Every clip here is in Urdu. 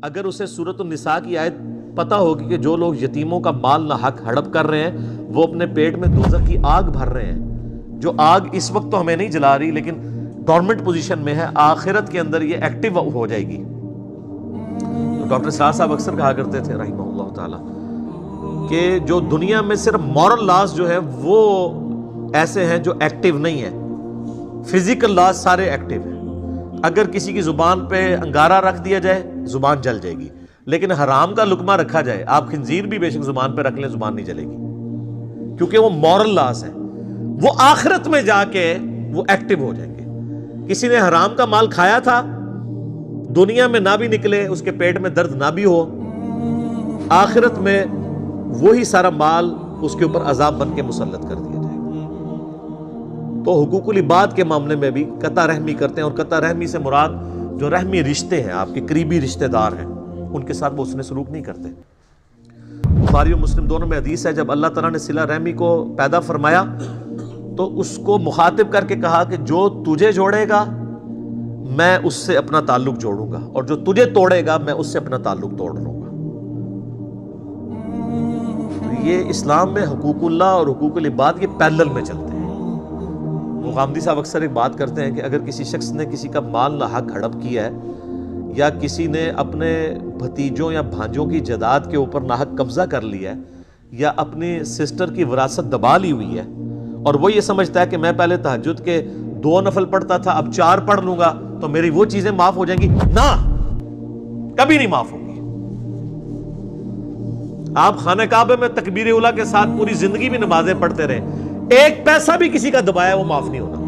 اگر اسے سورۃ النساء کی آیت پتہ ہوگی کہ جو لوگ یتیموں کا مال نہ حق ہڑپ کر رہے ہیں وہ اپنے پیٹ میں دوزخ کی آگ بھر رہے ہیں، جو آگ اس وقت تو ہمیں نہیں جلا رہی لیکن ڈورمنٹ پوزیشن میں ہے، آخرت کے اندر یہ ایکٹیو ہو جائے گی۔ تو ڈاکٹر اسرار صاحب اکثر کہا کرتے تھے رحمہ اللہ تعالی کہ جو دنیا میں صرف مورل لاز جو ہے وہ ایسے ہیں جو ایکٹیو نہیں ہیں، فزیکل لاز سارے ایکٹیو ہیں۔ اگر کسی کی زبان پہ انگارہ رکھ دیا جائے زبان جل جائے گی، لیکن حرام کا لقمہ رکھا جائے، آپ خنزیر بھی بے شک زبان پہ رکھ لیں زبان نہیں جلے گی، کیونکہ وہ مورل لاز ہے، وہ آخرت میں جا کے وہ ایکٹیو ہو جائیں گے۔ کسی نے حرام کا مال کھایا تھا، دنیا میں نہ بھی نکلے، اس کے پیٹ میں درد نہ بھی ہو، آخرت میں وہی سارا مال اس کے اوپر عذاب بن کے مسلط کر دیا جائے گا۔ تو حقوق العباد کے معاملے میں بھی قطع رحمی کرتے ہیں، اور قطع رحمی سے مراد جو رحمی رشتے ہیں، آپ کے قریبی رشتہ دار ہیں، ان کے ساتھ وہ اس نے سلوک نہیں کرتے۔ بخاری و مسلم دونوں میں حدیث ہے، جب اللہ تعالیٰ نے صلہ رحمی کو پیدا فرمایا تو اس کو مخاطب کر کے کہا کہ جو تجھے جوڑے گا میں اس سے اپنا تعلق جوڑوں گا، اور جو تجھے توڑے گا میں اس سے اپنا تعلق توڑ لوں گا۔ تو یہ اسلام میں حقوق اللہ اور حقوق العباد یہ پیرلل میں چلتے ہیں۔ وہ غامدی صاحب اکثر ایک بات کرتے ہیں کہ اگر کسی شخص نے کسی کا مال ناحق ہڑپ کیا ہے، یا کسی نے اپنے بھتیجوں یا بھانجوں کی جائیداد کے اوپر ناحق قبضہ کر لیا ہے، یا اپنی سسٹر کی وراثت دبا لی ہوئی ہے، اور وہ یہ سمجھتا ہے کہ میں پہلے تہجد کے 2 نفل پڑھتا تھا اب 4 پڑھ لوں گا تو میری وہ چیزیں معاف ہو جائیں گی، نہ، کبھی نہیں معاف ہوگی۔ آپ خانہ کعبہ میں تکبیر اولیٰ کے ساتھ پوری زندگی بھی نمازیں پڑھتے رہے، ایک پیسہ بھی کسی کا دبایا وہ معاف نہیں ہونا۔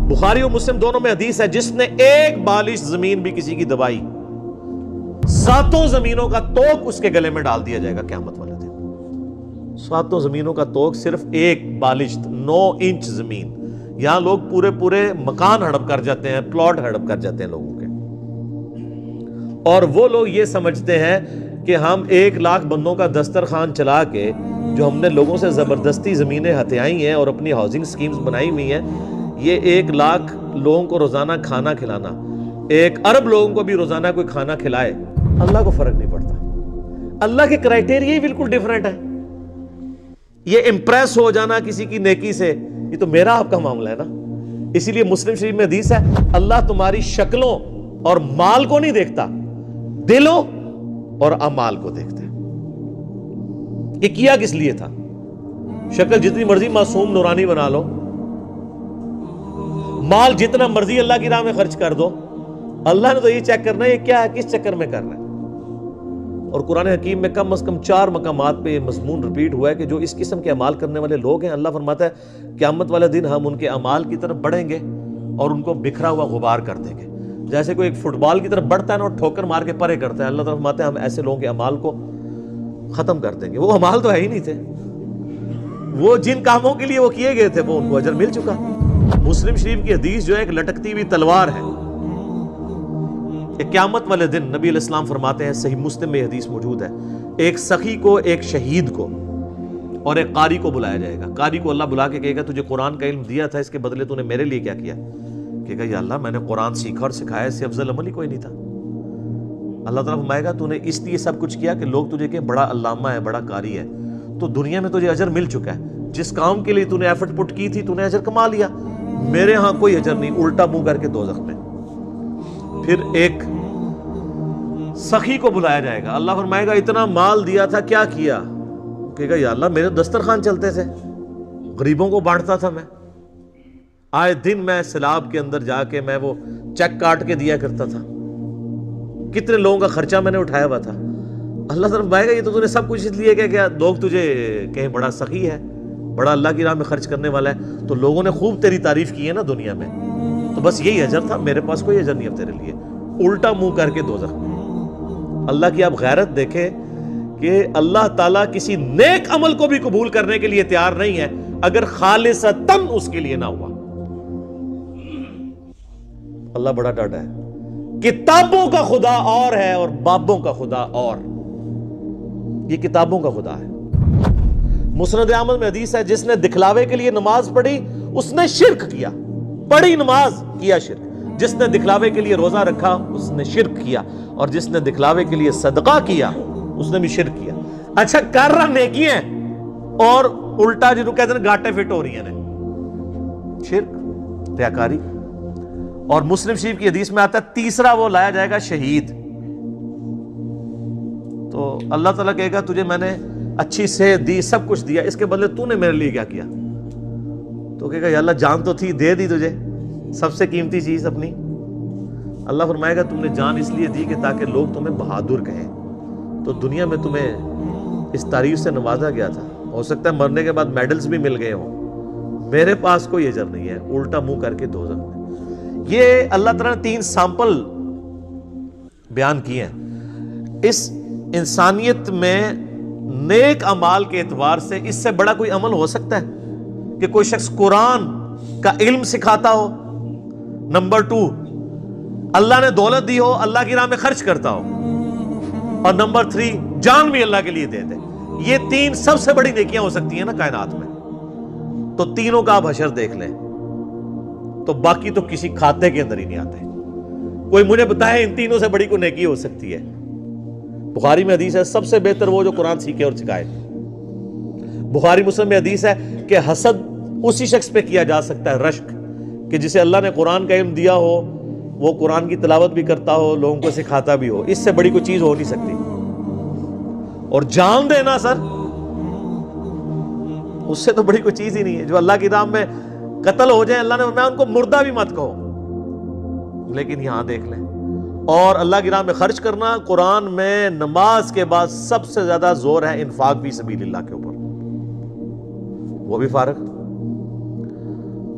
بخاری و مسلم دونوں میں حدیث ہے، جس نے ایک بالش زمین بھی کسی کی دبائی 7 زمینوں کا توق اس کے گلے میں ڈال دیا جائے گا قیامت والے دن۔ 7 زمینوں کا توق صرف ایک بالش، 9 انچ زمین۔ یہاں لوگ پورے مکان ہڑپ کر جاتے ہیں، پلاٹ ہڑپ کر جاتے ہیں لوگوں کے، اور وہ لوگ یہ سمجھتے ہیں کہ ہم 1 لاکھ بندوں کا دسترخوان چلا کے جو ہم نے لوگوں سے زبردستی زمینیں ہتھیائی ہیں اور اپنی ہاؤسنگ سکیمز بنائی ہوئی ہیں، یہ 1 لاکھ لوگوں کو روزانہ کھانا کھلانا، 1 ارب لوگوں کو بھی روزانہ کوئی کھانا کھلائے، اللہ کو فرق نہیں پڑتا۔ اللہ کے کرائٹیریا ہی بالکل ڈیفرنٹ ہے۔ یہ امپریس ہو جانا کسی کی نیکی سے، یہ تو میرا آپ کا معاملہ ہے نا۔ اسی لیے مسلم شریف میں حدیث ہے، اللہ تمہاری شکلوں اور مال کو نہیں دیکھتا، دلوں اور اعمال کو دیکھتا ہے۔ یہ کیا کس لیے تھا؟ شکل جتنی مرضی معصوم نورانی بنا لو، مال جتنا مرضی اللہ کی راہ میں خرچ کر دو، اللہ نے تو یہ چیک کرنا ہے یہ کیا ہے، کس چکر میں کر رہا ہے۔ اور قرآن حکیم میں کم از کم 4 مقامات پہ یہ مضمون ریپیٹ ہوا ہے کہ جو اس قسم کے اعمال کرنے والے لوگ ہیں، اللہ فرماتا ہے قیامت والے دن ہم ان کے اعمال کی طرف بڑھیں گے اور ان کو بکھرا ہوا غبار کر دیں گے، جیسے کوئی ایک فٹ بال کی طرف بڑھتا ہے نا اور ٹھوکر مار کے پرے کرتا ہے۔ اللہ تعالیٰ فرماتے ہیں ہم ایسے لوگوں کے اعمال کو ختم کر دیں گے۔ وہ اعمال تو ہے ہی نہیں تھے، وہ جن کاموں کے لیے وہ کیے گئے تھے وہ ان کو اجر مل چکا۔ مسلم شریف کی حدیث جو ہے ایک لٹکتی ہوئی تلوار ہے کہ قیامت والے دن نبی علیہ السلام فرماتے ہیں، صحیح مسلم میں حدیث موجود ہے، ایک سخی کو، ایک شہید کو اور ایک قاری کو بلایا جائے گا۔ قاری کو اللہ بلا کے کہے گا تجھے قرآن کا علم دیا تھا، اس کے بدلے تو نے میرے لیے کیا کیا؟ کہے گا یا اللہ میں نے قرآن سیکھا اور سکھایا، اس سے افضل عمل ہی کوئی نہیں تھا۔ اللہ تعالیٰ فرمائے گا تو نے اس لیے سب کچھ کیا کہ لوگ تجھے کہیں بڑا علامہ ہے، بڑا قاری ہے، تو دنیا میں تجھے اجر مل چکا ہے، جس کام کے لیے تو نے ایفرٹ پٹ کی تھی تو نے اجر کما لیا، میرے ہاں کوئی اجر نہیں، الٹا منہ کر کے دوزخ میں۔ پھر ایک سخی کو بلایا جائے گا، اللہ فرمائے گا اتنا مال دیا تھا کیا کیا؟ کہے گا یا اللہ میرے دسترخوان چلتے تھے، غریبوں کو بانٹتا تھا، میں آئے دن میں سیلاب کے اندر جا کے میں وہ چیک کاٹ کے دیا کرتا تھا، کتنے لوگوں کا خرچہ میں نے اٹھایا ہوا تھا۔ اللہ تعالیٰ فرمائے گا یہ تو نے سب کچھ اس لیے کہ کیا لوگ تجھے کہیں بڑا سخی ہے، بڑا اللہ کی راہ میں خرچ کرنے والا ہے، تو لوگوں نے خوب تیری تعریف کی ہے نا دنیا میں، تو بس یہی اجر تھا، میرے پاس کوئی اجر نہیں اب تیرے لیے، الٹا منہ کر کے دوزخ میں۔ اللہ کی آپ غیرت دیکھیں کہ اللہ تعالیٰ کسی نیک عمل کو بھی قبول کرنے کے لیے تیار نہیں ہے اگر خالصتاً اس کے لیے نہ ہوا۔ اللہ بڑا ڈاڈا ہے، کتابوں کا خدا اور ہے اور بابوں کا خدا اور، یہ کتابوں کا خدا ہے۔ مسند احمد میں حدیث ہے، جس نے دکھلاوے کے لیے نماز پڑھی اس نے شرک کیا، پڑھی نماز کیا شرک۔ جس نے دکھلاوے کے لیے روزہ رکھا اس نے شرک کیا، اور جس نے دکھلاوے کے لیے صدقہ کیا اس نے بھی شرک کیا۔ اچھا کر رہا نیکی ہے اور الٹا جنہوں کہتے ہیں گاٹے فٹ ہو رہی ہیں، شرک، ریاکاری۔ اور مسلم شریف کی حدیث میں آتا ہے تیسرا وہ لایا جائے گا شہید، تو اللہ تعالیٰ کہے گا تجھے میں نے اچھی صحت دی، سب کچھ دیا، اس کے بدلے تو نے میرے لیے کیا کیا؟ تو کہے گا یا اللہ جان تو تھی، دے دی تجھے سب سے قیمتی چیز اپنی۔ اللہ فرمائے گا تم نے جان اس لیے دی کہ تاکہ لوگ تمہیں بہادر کہیں، تو دنیا میں تمہیں اس تعریف سے نوازا گیا تھا، ہو سکتا ہے مرنے کے بعد میڈلز بھی مل گئے ہوں، میرے پاس کوئی اجر نہیں ہے، الٹا منہ کر کے دوزخ میں۔ یہ اللہ تعالیٰ نے 3 سیمپل بیان کیے ہیں۔ اس انسانیت میں نیک اعمال کے اعتبار سے اس سے بڑا کوئی عمل ہو سکتا ہے کہ کوئی شخص قرآن کا علم سکھاتا ہو، نمبر 2 اللہ نے دولت دی ہو، اللہ کی راہ میں خرچ کرتا ہو، اور نمبر 3 جان بھی اللہ کے لیے دے دے۔ یہ 3 سب سے بڑی نیکیاں ہو سکتی ہیں نا کائنات میں، تو تینوں کا آپ حشر دیکھ لیں تو باقی تو کسی کھاتے کے اندر ہی نہیں آتے۔ کوئی مجھے بتائے ان تینوں سے بڑی کوئی نیکی ہو سکتی ہے؟ بخاری میں حدیث ہے سب سے بہتر وہ جو قرآن سیکھے اور سکھائے۔ بخاری مسلم میں حدیث ہے کہ حسد اسی شخص پہ کیا جا سکتا ہے، رشک، کہ جسے اللہ نے قرآن کا علم دیا ہو، وہ قرآن کی تلاوت بھی کرتا ہو، لوگوں کو سکھاتا بھی ہو، اس سے بڑی کوئی چیز ہو نہیں سکتی۔ اور جان دینا سر، اس سے تو بڑی کوئی چیز ہی نہیں ہے۔ جو اللہ کی راہ میں قتل ہو جائیں، اللہ نے فرمایا ان کو مردہ بھی مت کہو، لیکن یہاں دیکھ لیں۔ اور اللہ کی راہ میں خرچ کرنا، قرآن میں نماز کے بعد سب سے زیادہ زور ہے انفاق فی سبیل اللہ کے اوپر، وہ بھی فارغ۔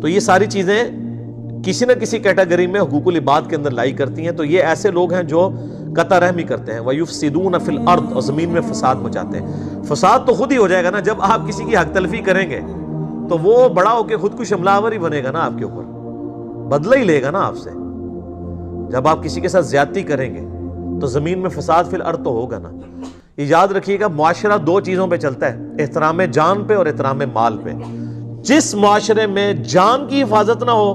تو یہ ساری چیزیں کسی نہ کسی کیٹیگری میں حقوق العباد کے اندر لائی کرتی ہیں۔ تو یہ ایسے لوگ ہیں جو قطع رحمی کرتے ہیں، وَيُفْسِدُونَ فِي الْأَرْضِ، اور زمین میں فساد مچاتے ہیں۔ فساد تو خود ہی ہو جائے گا نا، جب آپ کسی کی حق تلفی کریں گے تو وہ بڑا ہو کے خود کو حملہ آور ہی بنے گا نا، آپ کے اوپر بدلہ ہی لے گا نا آپ سے۔ جب آپ کسی کے ساتھ زیادتی کریں گے تو زمین میں فساد فی الارض تو ہوگا نا۔ یہ یاد رکھیے گا، معاشرہ 2 چیزوں پہ چلتا ہے، احترام جان پہ اور احترام مال پہ۔ جس معاشرے میں جان کی حفاظت نہ ہو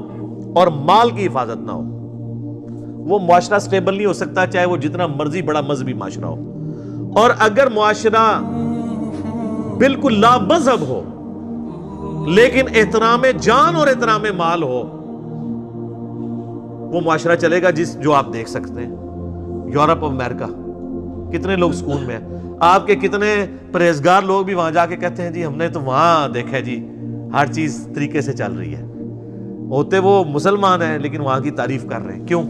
اور مال کی حفاظت نہ ہو، وہ معاشرہ سٹیبل نہیں ہو سکتا، چاہے وہ جتنا مرضی بڑا مذہبی معاشرہ ہو۔ اور اگر معاشرہ بالکل لا مذہب ہو لیکن احترام جان اور احترام مال ہو، وہ معاشرہ چلے گا جو آپ دیکھ سکتے ہیں۔ یورپ اور امریکہ، کتنے لوگ سکون میں ہیں، آپ کے کتنے پرہیزگار لوگ بھی وہاں جا کے کہتے ہیں جی ہم نے تو وہاں دیکھا جی ہر چیز طریقے سے چل رہی ہے، ہوتے وہ مسلمان ہیں لیکن وہاں کی تعریف کر رہے ہیں۔ کیوں؟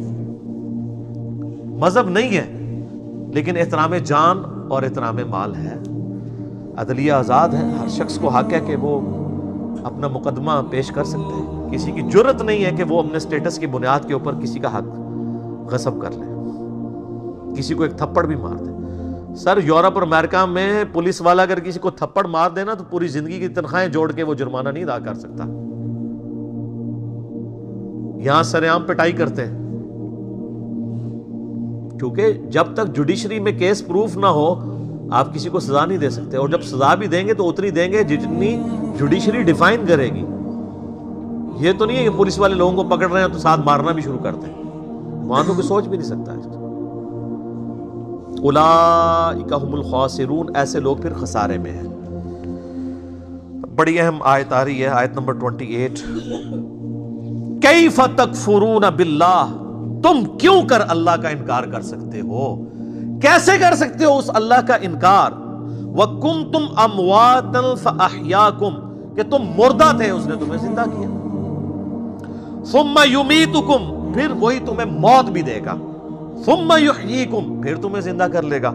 مذہب نہیں ہے لیکن احترام جان اور احترام مال ہے، عدلیہ آزاد ہے، ہر شخص کو حق ہے کہ وہ اپنا مقدمہ پیش کر سکتے ہیں، کسی کی جرت نہیں ہے کہ وہ اپنے سٹیٹس کی بنیاد کے اوپر کسی کا حق غصب کر لے، کسی کو ایک تھپڑ بھی مار دے۔ سر یورپ اور امریکہ میں پولیس والا اگر کسی کو تھپڑ مار دینا تو پوری زندگی کی تنخواہیں جوڑ کے وہ جرمانہ نہیں ادا کر سکتا۔ یہاں سرعام پٹائی کرتے ہیں، کیونکہ جب تک جوڈیشری میں کیس پروف نہ ہو آپ کسی کو سزا نہیں دے سکتے، اور جب سزا بھی دیں گے تو اتنی دیں گے جتنی جوڈیشری ڈیفائن کرے گی۔ یہ تو نہیں ہے کہ پولیس والے لوگوں کو پکڑ رہے ہیں تو ساتھ مارنا بھی شروع کرتے ہیں، وہاں تو کوئی سوچ بھی نہیں سکتا ہے۔ اولئک ھم الخاسرون، ایسے لوگ پھر خسارے میں ہیں۔ بڑی اہم آیت آ رہی ہے، آیت نمبر 28، کیف تکفرون باللہ، تم کیوں کر اللہ کا انکار کر سکتے ہو؟ کیسے کر سکتے ہو اس اللہ کا انکار؟ وَكُنْتُمْ أَمْوَاتًا فَأَحْيَاكُمْ، کہ تم مردہ تھے اس نے تمہیں زندہ کیا۔ ثُمَّ يُمِيتُكُمْ، پھر وہی تمہیں موت بھی دے گا۔ ثُمَّ يُحْيِيكُمْ، پھر تمہیں زندہ کر لے گا۔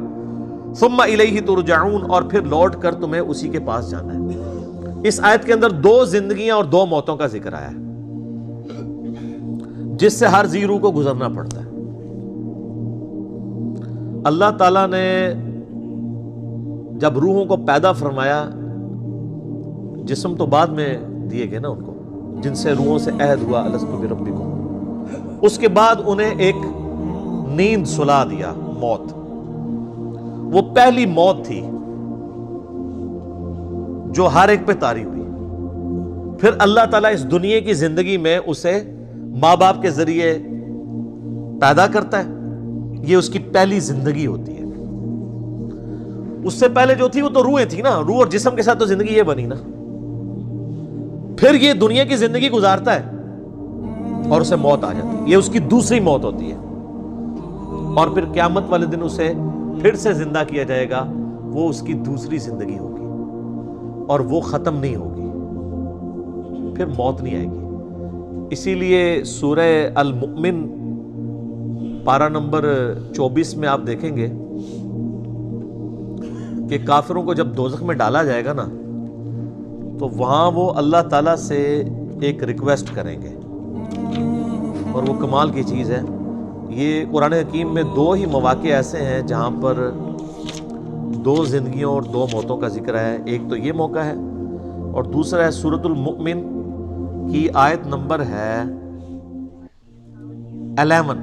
ثُمَّ إِلَيْهِ تُرْجَعُونَ، اور پھر لوٹ کر تمہیں اسی کے پاس جانا ہے۔ اس آیت کے اندر 2 زندگیاں اور 2 موتوں کا ذکر آیا ہے جس سے ہر زی روح کو گزرنا پڑتا ہے۔ اللہ تعالیٰ نے جب روحوں کو پیدا فرمایا، جسم تو بعد میں دیے گئے نا ان کو، جن سے روحوں سے عہد ہوا الستو بربکم، اس کے بعد انہیں ایک نیند سلا دیا، موت۔ وہ پہلی موت تھی جو ہر ایک پہ طاری ہوئی۔ پھر اللہ تعالیٰ اس دنیا کی زندگی میں اسے ماں باپ کے ذریعے پیدا کرتا ہے، یہ اس کی پہلی زندگی ہوتی ہے۔ اس سے پہلے جو تھی وہ تو روحیں تھی نا، روح اور جسم کے ساتھ تو زندگی یہ بنی نا۔ پھر یہ دنیا کی زندگی گزارتا ہے اور اسے موت آ جاتی ہے، یہ اس کی دوسری موت ہوتی ہے۔ اور پھر قیامت والے دن اسے پھر سے زندہ کیا جائے گا، وہ اس کی دوسری زندگی ہوگی اور وہ ختم نہیں ہوگی، پھر موت نہیں آئے گی۔ اسی لیے سورہ المؤمن پارہ نمبر 24 میں آپ دیکھیں گے کہ کافروں کو جب دوزخ میں ڈالا جائے گا نا، تو وہاں وہ اللہ تعالیٰ سے ایک ریکویسٹ کریں گے، اور وہ کمال کی چیز ہے۔ یہ قرآن حکیم میں 2 ہی مواقع ایسے ہیں جہاں پر 2 زندگیوں اور 2 موتوں کا ذکر ہے۔ ایک تو یہ موقع ہے، اور دوسرا ہے سورۃ المؤمن کی آیت نمبر ہے 11۔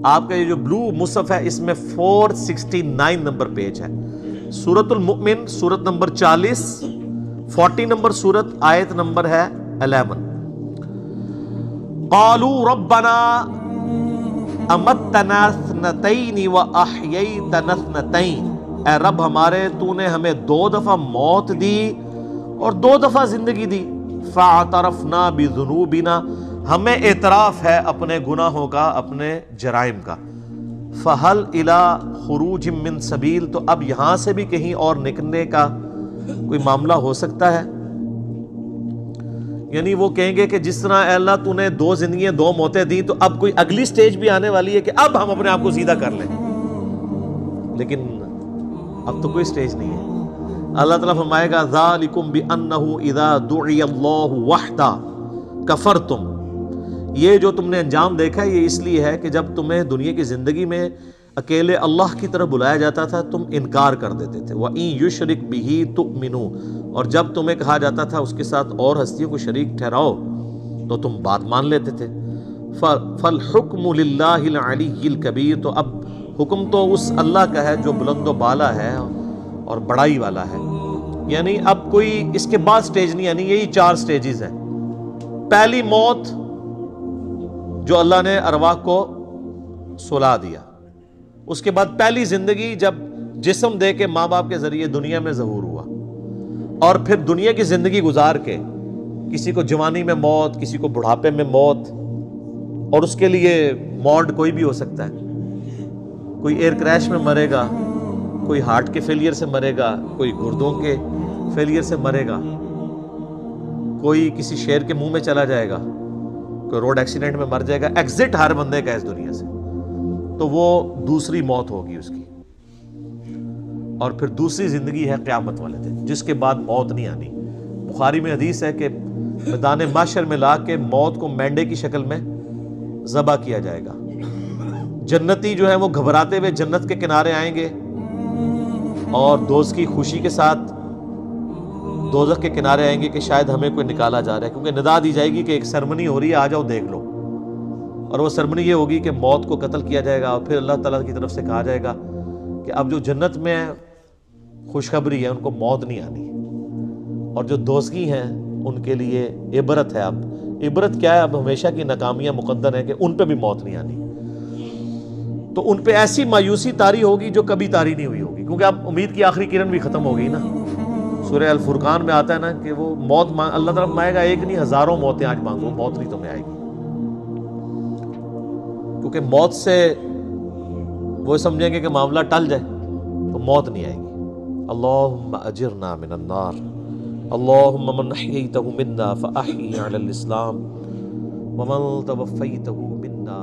آپ کا یہ جو بلو مصحف ہے اس میں 469 نمبر پیج ہے۔ سورۃ المؤمن سورت نمبر 40، 40 نمبر سورت، آیت نمبر ہے 11۔ قالوا ربنا امتنا اثنتین واحییتنا اثنتین، اے رب ہمارے تو نے ہمیں 2 دفعہ موت دی اور 2 دفعہ زندگی دی۔ فاعترفنا بذنوبنا، ہمیں اعتراف ہے اپنے گناہوں کا، اپنے جرائم کا۔ فہل الی خروج من سبیل، تو اب یہاں سے بھی کہیں اور نکلنے کا کوئی معاملہ ہو سکتا ہے؟ یعنی وہ کہیں گے کہ جس طرح اے اللہ تو نے 2 زندگیاں 2 موتیں دی، تو اب کوئی اگلی سٹیج بھی آنے والی ہے کہ اب ہم اپنے آپ کو سیدھا کر لیں، لیکن اب تو کوئی سٹیج نہیں ہے۔ اللہ تعالیٰ فرمائے گا ذالکم بانہ اذا دعی اللہ وحدہ کفرتم، یہ جو تم نے انجام دیکھا ہے یہ اس لیے ہے کہ جب تمہیں دنیا کی زندگی میں اکیلے اللہ کی طرف بلایا جاتا تھا تم انکار کر دیتے تھے۔ وَإِن يُشْرِكْ بِهِ تُؤْمِنُوا، اور جب تمہیں کہا جاتا تھا اس کے ساتھ اور ہستیوں کو شریک ٹھہراؤ تو تم بات مان لیتے تھے۔ فَالْحُكْمُ لِلَّهِ الْعَلِيِّ الْكَبِيرِ، تو اب حکم تو اس اللہ کا ہے جو بلند و بالا ہے اور بڑائی والا ہے۔ یعنی اب کوئی اس کے بعد سٹیج نہیں، یعنی یہی 4 سٹیجز ہیں۔ پہلی موت جو اللہ نے ارواح کو سلا دیا، اس کے بعد پہلی زندگی جب جسم دے کے ماں باپ کے ذریعے دنیا میں ظہور ہوا، اور پھر دنیا کی زندگی گزار کے کسی کو جوانی میں موت، کسی کو بڑھاپے میں موت، اور اس کے لیے موڈ کوئی بھی ہو سکتا ہے۔ کوئی ایئر کریش میں مرے گا، کوئی ہارٹ کے فیلئر سے مرے گا، کوئی گردوں کے فیلئر سے مرے گا، کوئی کسی شیر کے منہ میں چلا جائے گا، کوئی روڈ ایکسیڈنٹ میں مر جائے گا۔ ایگزٹ ہر بندے کا اس دنیا سے، تو وہ دوسری موت ہوگی اس کی۔ اور پھر دوسری زندگی ہے قیامت والے دن، جس کے بعد موت نہیں آنی۔ بخاری میں حدیث ہے کہ میدان محشر میں لا کے موت کو مینڈے کی شکل میں ذبح کیا جائے گا۔ جنتی جو ہیں وہ گھبراتے ہوئے جنت کے کنارے آئیں گے، اور دوست کی خوشی کے ساتھ دوزخ کے کنارے آئیں گے کہ شاید ہمیں کوئی نکالا جا رہا ہے، کیونکہ ندا دی جائے گی کہ ایک سرمنی ہو رہی ہے، آ جاؤ دیکھ لو۔ اور وہ سرمنی یہ ہوگی کہ موت کو قتل کیا جائے گا، اور پھر اللہ تعالیٰ کی طرف سے کہا جائے گا کہ اب جو جنت میں خوشخبری ہے ان کو موت نہیں آنی، اور جو دوزخی ہیں ان کے لیے عبرت ہے۔ اب عبرت کیا ہے؟ اب ہمیشہ کی ناکامیاں مقدر ہیں کہ ان پہ بھی موت نہیں آنی۔ تو ان پہ ایسی مایوسی طاری ہوگی جو کبھی طاری نہیں ہوئی ہوگی، کیونکہ اب امید کی آخری کرن بھی ختم ہو گئی نا۔ سورہ الفرقان میں آتا ہے نا کہ وہ موت اللہ طرف مانگے گا، ایک نہیں ہزاروں موتیں آج مانگو، موت نہیں تمہیں آئے گی، کیونکہ موت سے وہ سمجھیں گے کہ معاملہ ٹل جائے تو موت نہیں آئے گی۔ اللہم اجرنا من النار، اللہم من احییتہ منا فاحیی علی الاسلام ومن توفیتہ منا